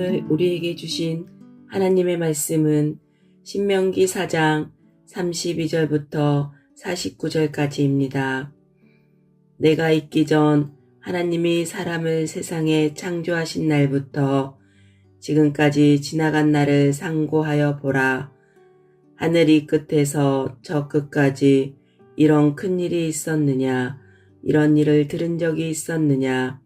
오늘 우리에게 주신 하나님의 말씀은 신명기 4장 32절부터 49절까지입니다. 내가 있기 전 하나님이 사람을 세상에 창조하신 날부터 지금까지 지나간 날을 상고하여 보라. 하늘이 끝에서 저 끝까지 이런 큰 일이 있었느냐? 이런 일을 들은 적이 있었느냐?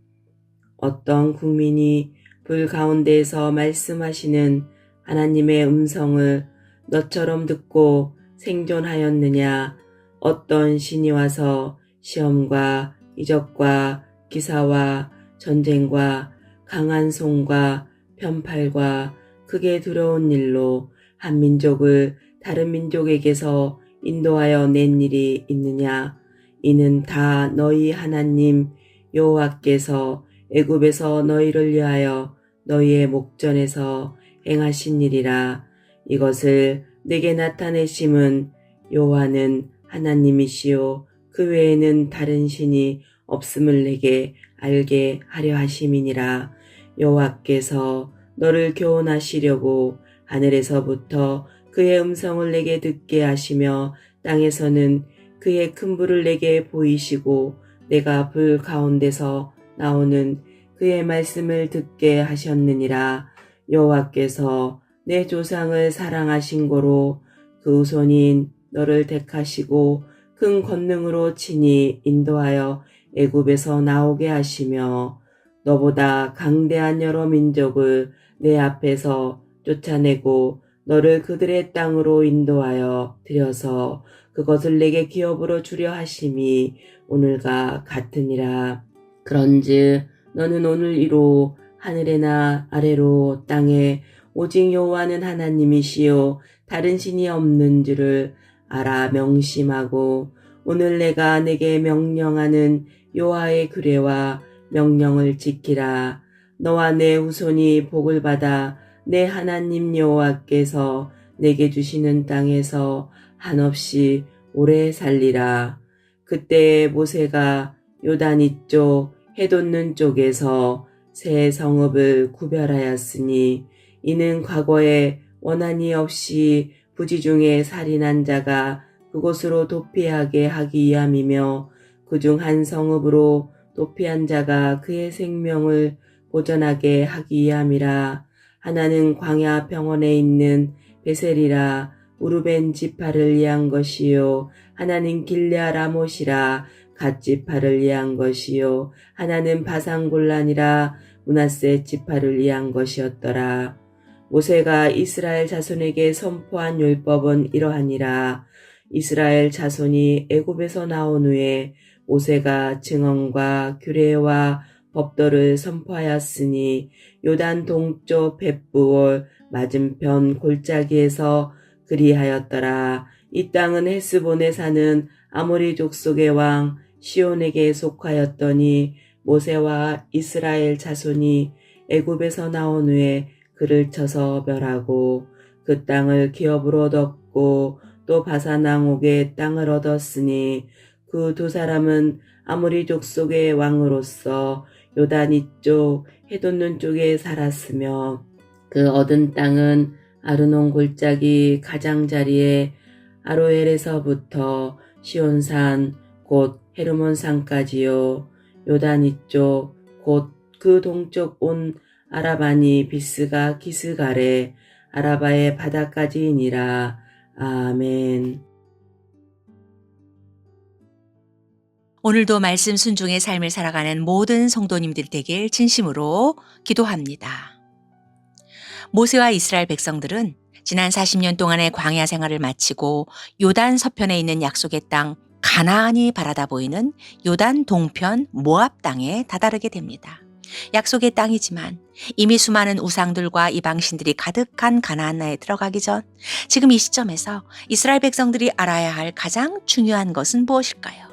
어떤 국민이 불 가운데에서 말씀하시는 하나님의 음성을 너처럼 듣고 생존하였느냐? 어떤 신이 와서 시험과 이적과 기사와 전쟁과 강한 손과 편팔과 크게 두려운 일로 한 민족을 다른 민족에게서 인도하여 낸 일이 있느냐? 이는 다 너희 하나님 여호와께서 애굽에서 너희를 위하여 너희의 목전에서 행하신 일이라. 이것을 내게 나타내심은 여호와는 하나님이시요 그 외에는 다른 신이 없음을 내게 알게 하려 하심이니라. 여호와께서 너를 교훈하시려고 하늘에서부터 그의 음성을 내게 듣게 하시며 땅에서는 그의 큰 불을 내게 보이시고 내가 불 가운데서 나오는 그의 말씀을 듣게 하셨느니라. 여호와께서 내 조상을 사랑하신 고로 그 후손인 너를 택하시고 큰 권능으로 친히 인도하여 애굽에서 나오게 하시며 너보다 강대한 여러 민족을 내 앞에서 쫓아내고 너를 그들의 땅으로 인도하여 들여서 그것을 내게 기업으로 주려 하심이 오늘과 같으니라. 그런즉 너는 오늘 이로 하늘에나 아래로 땅에 오직 여호와는 하나님이시요 다른 신이 없는 줄을 알아 명심하고 오늘 내가 내게 명령하는 여호와의 규례와 명령을 지키라. 너와 내 후손이 복을 받아 내 하나님 여호와께서 내게 주시는 땅에서 한없이 오래 살리라. 그때 모세가 요단 이쪽 해돋는 쪽에서 세 성읍을 구별하였으니 이는 과거에 원한이 없이 부지 중에 살인한 자가 그곳으로 도피하게 하기 위함이며 그중 한 성읍으로 도피한 자가 그의 생명을 보전하게 하기 위함이라. 하나는 광야 평원에 있는 베셀이라 우르벤 지파를 위한 것이요 하나는 길르앗 라못이라 갓 지파를 위한 것이요 하나는 바산 골란이라 므낫세 지파를 위한 것이었더라. 모세가 이스라엘 자손에게 선포한 율법은 이러하니라. 이스라엘 자손이 애굽에서 나온 후에 모세가 증언과 규례와 법도를 선포하였으니 요단 동쪽 벳부올 맞은편 골짜기에서 그리하였더라. 이 땅은 헤스본에 사는 아모리 족속의 왕 시온에게 속하였더니 모세와 이스라엘 자손이 애굽에서 나온 후에 그를 쳐서 멸하고 그 땅을 기업으로 얻었고 또 바산 왕옥의 땅을 얻었으니 그 두 사람은 아모리 족속의 왕으로서 요단 이쪽 해돋는 쪽에 살았으며 그 얻은 땅은 아르논 골짜기 가장자리에 아로엘에서부터 시온산 곧 헤르몬산까지요. 요단 이쪽 곧 그 동쪽 온 아라바니 비스가 기스가레 아라바의 바다까지이니라. 아멘. 오늘도 말씀 순종의 삶을 살아가는 모든 성도님들 되길 진심으로 기도합니다. 모세와 이스라엘 백성들은 지난 40년 동안의 광야 생활을 마치고 요단 서편에 있는 약속의 땅 가나안이 바라다 보이는 요단 동편 모압 땅에 다다르게 됩니다. 약속의 땅이지만 이미 수많은 우상들과 이방신들이 가득한 가나안 나라에 들어가기 전 지금 이 시점에서 이스라엘 백성들이 알아야 할 가장 중요한 것은 무엇일까요?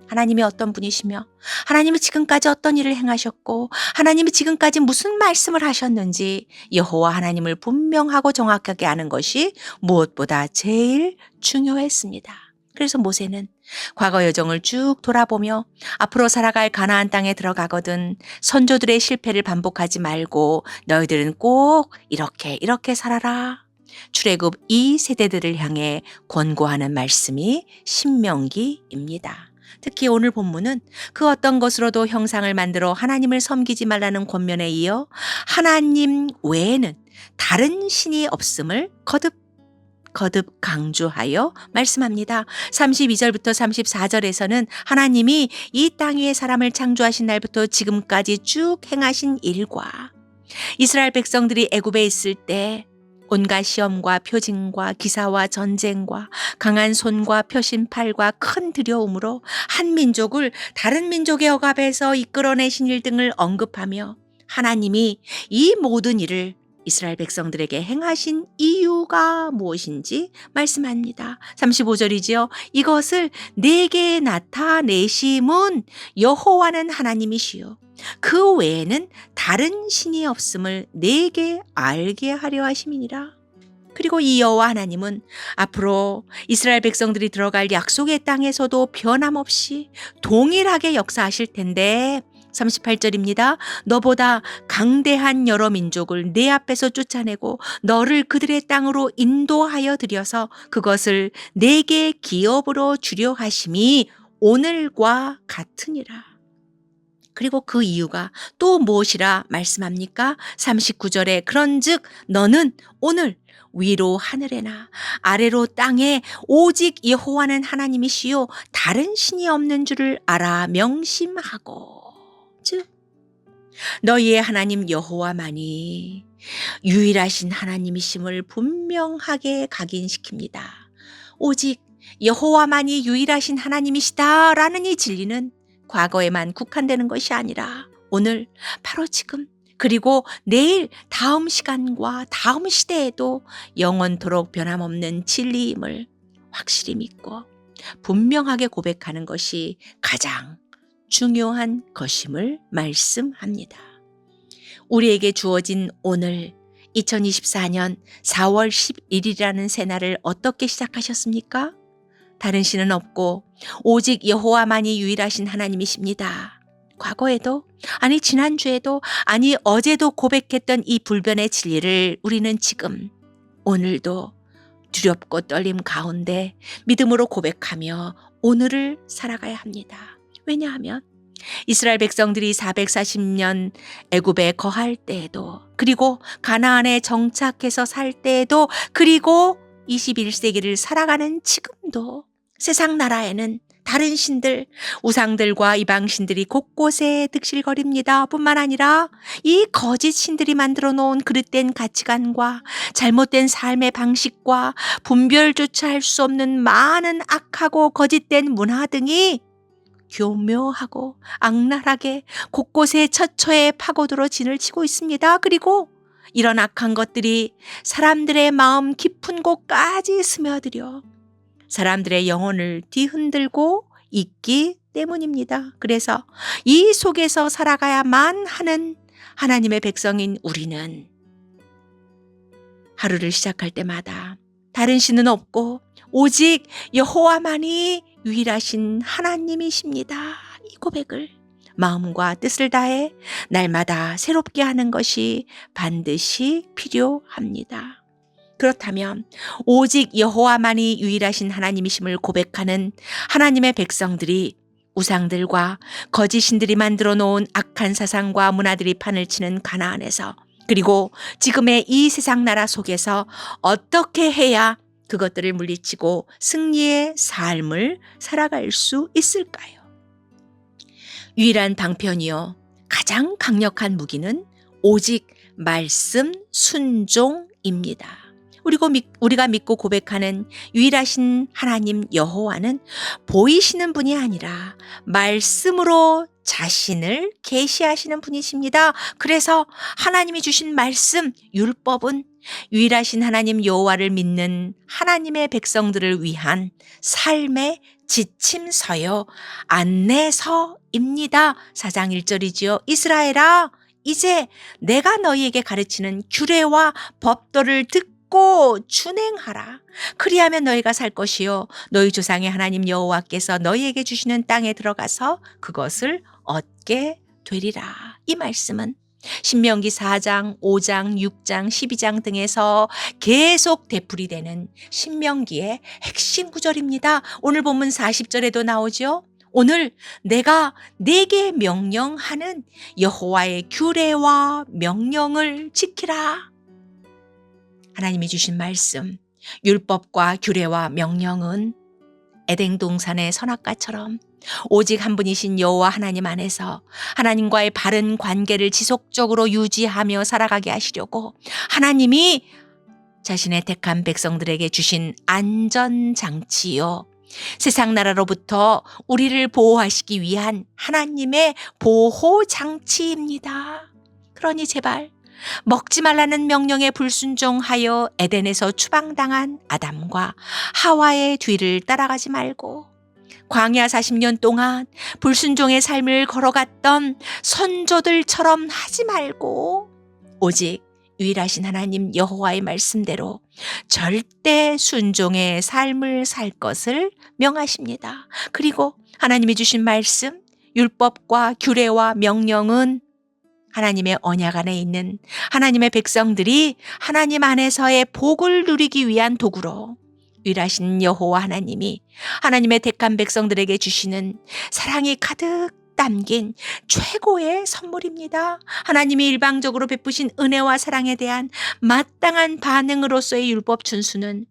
하나님이 어떤 분이시며 하나님이 지금까지 어떤 일을 행하셨고 하나님이 지금까지 무슨 말씀을 하셨는지 여호와 하나님을 분명하고 정확하게 아는 것이 무엇보다 제일 중요했습니다. 그래서 모세는 과거 여정을 쭉 돌아보며 앞으로 살아갈 가나안 땅에 들어가거든 선조들의 실패를 반복하지 말고 너희들은 꼭 이렇게 살아라. 출애굽 2세대들을 향해 권고하는 말씀이 신명기입니다. 특히 오늘 본문은 그 어떤 것으로도 형상을 만들어 하나님을 섬기지 말라는 권면에 이어 하나님 외에는 다른 신이 없음을 거듭 강조하여 말씀합니다. 32절부터 34절에서는 하나님이 이 땅 위에 사람을 창조하신 날부터 지금까지 쭉 행하신 일과 이스라엘 백성들이 애굽에 있을 때 온갖 시험과 표징과 기사와 전쟁과 강한 손과 펴신 팔과 큰 두려움으로 한 민족을 다른 민족의 억압에서 이끌어내신 일 등을 언급하며 하나님이 이 모든 일을 이스라엘 백성들에게 행하신 이유가 무엇인지 말씀합니다. 35절이지요. 이것을 내게 나타내심은 여호와는 하나님이시요 그 외에는 다른 신이 없음을 내게 알게 하려 하심이니라. 그리고 이 여호와 하나님은 앞으로 이스라엘 백성들이 들어갈 약속의 땅에서도 변함없이 동일하게 역사하실 텐데 38절입니다. 너보다 강대한 여러 민족을 내 앞에서 쫓아내고 너를 그들의 땅으로 인도하여 들여서 그것을 내게 기업으로 주려 하심이 오늘과 같으니라. 그리고 그 이유가 또 무엇이라 말씀합니까? 39절에 그런즉 너는 오늘 위로 하늘에나 아래로 땅에 오직 여호와는 하나님이시요 다른 신이 없는 줄을 알아 명심하고 즉 너희의 하나님 여호와만이 유일하신 하나님이심을 분명하게 각인시킵니다. 오직 여호와만이 유일하신 하나님이시다라는 이 진리는 과거에만 국한되는 것이 아니라 오늘 바로 지금 그리고 내일 다음 시간과 다음 시대에도 영원토록 변함없는 진리임을 확실히 믿고 분명하게 고백하는 것이 가장 중요한 것임을 말씀합니다. 우리에게 주어진 오늘 2024년 4월 11일이라는 새날을 어떻게 시작하셨습니까? 다른 신은 없고 오직 여호와만이 유일하신 하나님이십니다. 과거에도 아니 지난주에도 아니 어제도 고백했던 이 불변의 진리를 우리는 지금 오늘도 두렵고 떨림 가운데 믿음으로 고백하며 오늘을 살아가야 합니다. 왜냐하면 이스라엘 백성들이 440년 애굽에 거할 때에도 그리고 가나안에 정착해서 살 때에도 그리고 21세기를 살아가는 지금도 세상 나라에는 다른 신들, 우상들과 이방신들이 곳곳에 득실거립니다. 뿐만 아니라 이 거짓 신들이 만들어 놓은 그릇된 가치관과 잘못된 삶의 방식과 분별조차 할 수 없는 많은 악하고 거짓된 문화 등이 교묘하고 악랄하게 곳곳에 처처에 파고들어 진을 치고 있습니다. 그리고 이런 악한 것들이 사람들의 마음 깊은 곳까지 스며들여 사람들의 영혼을 뒤흔들고 있기 때문입니다. 그래서 이 속에서 살아가야만 하는 하나님의 백성인 우리는 하루를 시작할 때마다 다른 신은 없고 오직 여호와만이 유일하신 하나님이십니다. 이 고백을 마음과 뜻을 다해 날마다 새롭게 하는 것이 반드시 필요합니다. 그렇다면 오직 여호와만이 유일하신 하나님이심을 고백하는 하나님의 백성들이 우상들과 거짓신들이 만들어 놓은 악한 사상과 문화들이 판을 치는 가나안에서 그리고 지금의 이 세상 나라 속에서 어떻게 해야 그것들을 물리치고 승리의 삶을 살아갈 수 있을까요? 유일한 방편이요 가장 강력한 무기는 오직 말씀 순종입니다. 우리가 믿고 고백하는 유일하신 하나님 여호와는 보이시는 분이 아니라 말씀으로 자신을 계시하시는 분이십니다. 그래서 하나님이 주신 말씀, 율법은 유일하신 하나님 여호와를 믿는 하나님의 백성들을 위한 삶의 지침서요, 안내서입니다. 4장 1절이지요. 이스라엘아, 이제 내가 너희에게 가르치는 규례와 법도를 듣고 믿고 준행하라. 그리하면 너희가 살 것이요 너희 조상의 하나님 여호와께서 너희에게 주시는 땅에 들어가서 그것을 얻게 되리라. 이 말씀은 신명기 4장, 5장, 6장, 12장 등에서 계속 되풀이되는 신명기의 핵심 구절입니다. 오늘 본문 40절에도 나오죠. 오늘 내가 네게 명령하는 여호와의 규례와 명령을 지키라. 하나님이 주신 말씀, 율법과 규례와 명령은 에덴 동산의 선악과처럼 오직 한 분이신 여호와 하나님 안에서 하나님과의 바른 관계를 지속적으로 유지하며 살아가게 하시려고 하나님이 자신의 택한 백성들에게 주신 안전장치요. 세상 나라로부터 우리를 보호하시기 위한 하나님의 보호장치입니다. 그러니 제발 먹지 말라는 명령에 불순종하여 에덴에서 추방당한 아담과 하와의 뒤를 따라가지 말고 광야 40년 동안 불순종의 삶을 걸어갔던 선조들처럼 하지 말고 오직 유일하신 하나님 여호와의 말씀대로 절대 순종의 삶을 살 것을 명하십니다. 그리고 하나님이 주신 말씀, 율법과 규례와 명령은 하나님의 언약 안에 있는 하나님의 백성들이 하나님 안에서의 복을 누리기 위한 도구로 유일하신 여호와 하나님이 하나님의 택한 백성들에게 주시는 사랑이 가득 담긴 최고의 선물입니다. 하나님이 일방적으로 베푸신 은혜와 사랑에 대한 마땅한 반응으로서의 율법 준수는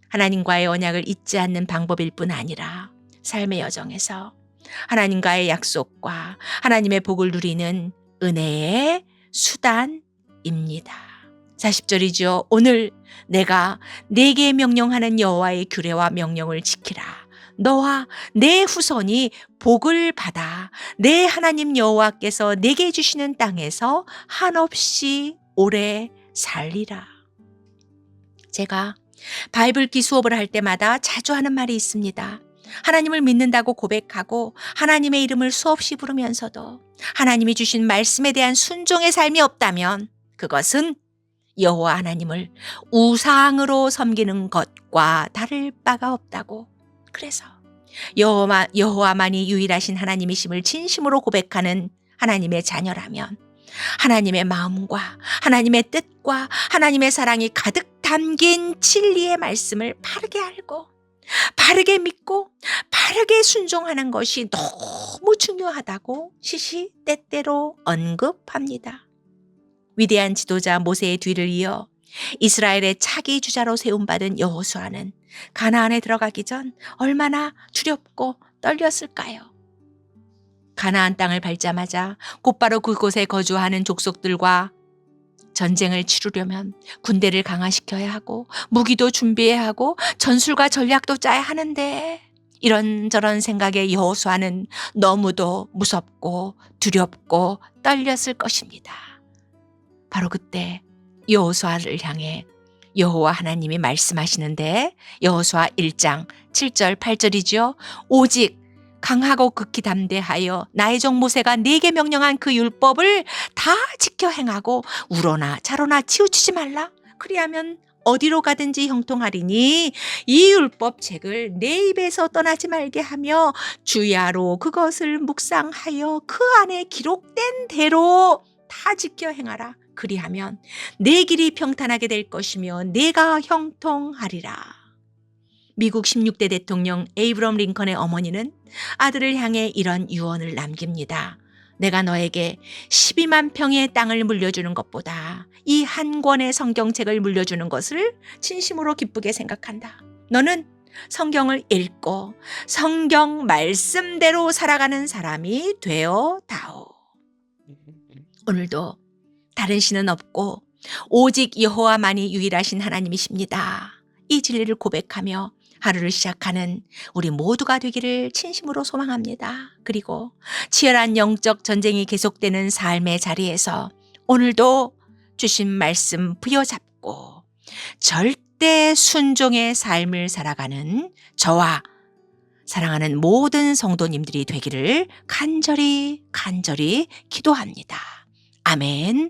하나님과의 언약을 잊지 않는 방법일 뿐 아니라 삶의 여정에서 하나님과의 약속과 하나님의 복을 누리는 은혜의 수단입니다. 40절이죠. 오늘 내가 네게 명령하는 여호와의 규례와 명령을 지키라. 너와 내 후손이 복을 받아 내 하나님 여호와께서 내게 주시는 땅에서 한없이 오래 살리라. 제가 바이블기 수업을 할 때마다 자주 하는 말이 있습니다. 하나님을 믿는다고 고백하고 하나님의 이름을 수없이 부르면서도 하나님이 주신 말씀에 대한 순종의 삶이 없다면 그것은 여호와 하나님을 우상으로 섬기는 것과 다를 바가 없다고. 그래서 여호와만이 유일하신 하나님이심을 진심으로 고백하는 하나님의 자녀라면 하나님의 마음과 하나님의 뜻과 하나님의 사랑이 가득 담긴 진리의 말씀을 바르게 알고 바르게 믿고 바르게 순종하는 것이 너무 중요하다고 시시때때로 언급합니다. 위대한 지도자 모세의 뒤를 이어 이스라엘의 차기 주자로 세움받은 여호수아는 가나안에 들어가기 전 얼마나 두렵고 떨렸을까요? 가나안 땅을 밟자마자 곧바로 그곳에 거주하는 족속들과 전쟁을 치르려면 군대를 강화시켜야 하고 무기도 준비해야 하고 전술과 전략도 짜야 하는데 이런저런 생각에 여호수아는 너무도 무섭고 두렵고 떨렸을 것입니다. 바로 그때 여호수아를 향해 여호와 하나님이 말씀하시는데 여호수아 1장 7절 8절이죠. 오직 강하고 극히 담대하여 나의 종 모세가 네게 명령한 그 율법을 다 지켜 행하고 우로나 자로나 치우치지 말라. 그리하면 어디로 가든지 형통하리니 이 율법책을 내 입에서 떠나지 말게 하며 주야로 그것을 묵상하여 그 안에 기록된 대로 다 지켜 행하라. 그리하면 내 길이 평탄하게 될 것이며 내가 형통하리라. 미국 16대 대통령 에이브럼 링컨의 어머니는 아들을 향해 이런 유언을 남깁니다. 내가 너에게 12만 평의 땅을 물려주는 것보다 이 한 권의 성경책을 물려주는 것을 진심으로 기쁘게 생각한다. 너는 성경을 읽고 성경 말씀대로 살아가는 사람이 되어 다오. 오늘도 다른 신은 없고 오직 여호와만이 유일하신 하나님이십니다. 이 진리를 고백하며 하루를 시작하는 우리 모두가 되기를 진심으로 소망합니다. 그리고 치열한 영적 전쟁이 계속되는 삶의 자리에서 오늘도 주신 말씀 부여잡고 절대 순종의 삶을 살아가는 저와 사랑하는 모든 성도님들이 되기를 간절히 기도합니다. 아멘.